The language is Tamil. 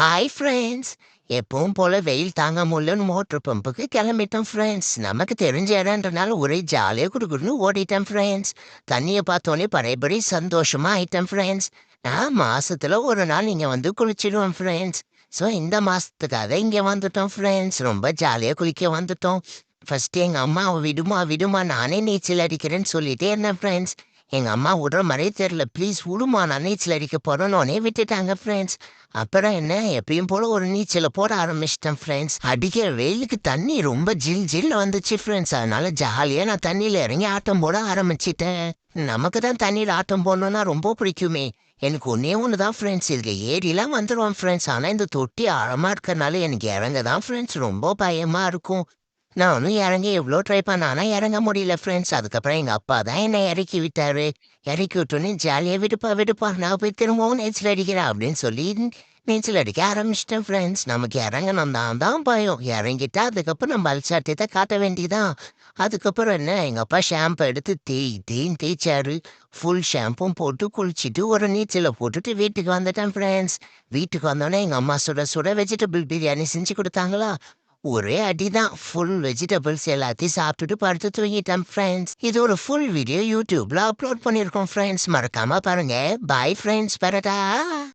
Hi friends. எப்பவும் போல வெயில் தாங்க முடியலன்னு மோட்டர் பம்புக்கு கிளம்பிட்டோம் ஃப்ரெண்ட்ஸ். நமக்கு தெரிஞ்ச இடம்ன்றனால ஒரே ஜாலியாக குடுக்குறன்னு ஓடிட்டேன் ஃப்ரெண்ட்ஸ். தண்ணியை பார்த்தோன்னே பழையபடி சந்தோஷமா ஆயிட்டேன் ஃப்ரெண்ட்ஸ். நான் மாசத்துல ஒரு நாள் இங்கே வந்து குளிச்சிடுவேன் ஃப்ரெண்ட்ஸ். ஸோ இந்த மாசத்துக்காக இங்கே வந்துட்டோம் ஃப்ரெண்ட்ஸ். ரொம்ப ஜாலியாக குளிக்க வந்துட்டோம். ஃபர்ஸ்ட் எங்கள் அம்மா விடுமா விடுமா நானே நீச்சல் அடிக்கிறேன்னு சொல்லிட்டே இருந்தேன் ஃப்ரெண்ட்ஸ். எங்க அம்மா விடுற மாதிரியே தெரியல. ப்ளீஸ் விடுமா நான் நீச்சல் அடிக்க போறேன்னே விட்டுட்டாங்க ஃப்ரெண்ட்ஸ். அப்புறம் என்ன எப்பயும் போல ஒரு நீச்சலை போட ஆரம்பிச்சிட்டேன் ஃப்ரெண்ட்ஸ். அடிக்கிற வெயிலுக்கு தண்ணி ரொம்ப ஜில் ஜில்னு வந்துச்சு ஃப்ரெண்ட்ஸ். அதனால ஜாலியாக நான் தண்ணியில் இறங்கி ஆட்டம் போட ஆரம்பிச்சிட்டேன். நமக்கு தான் தண்ணியில் ஆட்டம் போடணுன்னா ரொம்ப பிடிக்குமே. எனக்கு ஒன்றே ஒன்று தான் ஃப்ரெண்ட்ஸ், இதில் ஏறிலாம் வந்துடுவோம் ஃப்ரெண்ட்ஸ். ஆனால் இந்த தொட்டி ஆழமாக இருக்கிறனால எனக்கு இறங்க தான் ஃப்ரெண்ட்ஸ் ரொம்ப பயமாக இருக்கும். நானும் இறங்கி எவ்வளோ ட்ரை பண்ணேன். ஆனா இறங்க முடியல ஃப்ரெண்ட்ஸ். அதுக்கப்புறம் எங்க அப்பா தான் என்னை இறக்கி விட்டாரு. இறக்கி விட்டோன்னே ஜாலியா விடுப்பா விடுப்பா நான் போய் திரும்பவும் நீச்சல் அடிக்கிறேன் அப்படின்னு சொல்லி நீச்சல் அடிக்க ஆரம்பிச்சிட்டேன் ஃப்ரெண்ட்ஸ். நமக்கு இறங்கணும் தான் பயம். இறங்கிட்டா அதுக்கப்புறம் நம்ம அல்சாட்டியத்தை காட்ட வேண்டியதான். அதுக்கப்புறம் என்ன எங்க அப்பா ஷாம்பு எடுத்து தேய்ன்னு தேய்ச்சாரு. ஃபுல் ஷாம்பும் போட்டு குளிச்சுட்டு ஒரு நீச்சலை போட்டுட்டு வீட்டுக்கு வந்துட்டேன் ஃப்ரெண்ட்ஸ். வீட்டுக்கு வந்தோடனே எங்க அம்மா சுட சுட வெஜிடபிள் பிரியாணி செஞ்சு கொடுத்தாங்களா. ஒரே அடிதான். ஃபுல் வெஜிடபிள்ஸ் எல்லாத்தையும் சாப்பிட்டுட்டு படுத்து தூங்கிட்டேன் ஃப்ரெண்ட்ஸ். இது ஒரு ஃபுல் வீடியோ யூடியூப்ல அப்லோட் பண்ணியிருக்கோம் ஃப்ரெண்ட்ஸ். மறக்காம பாருங்க. Bye friends. பரடா.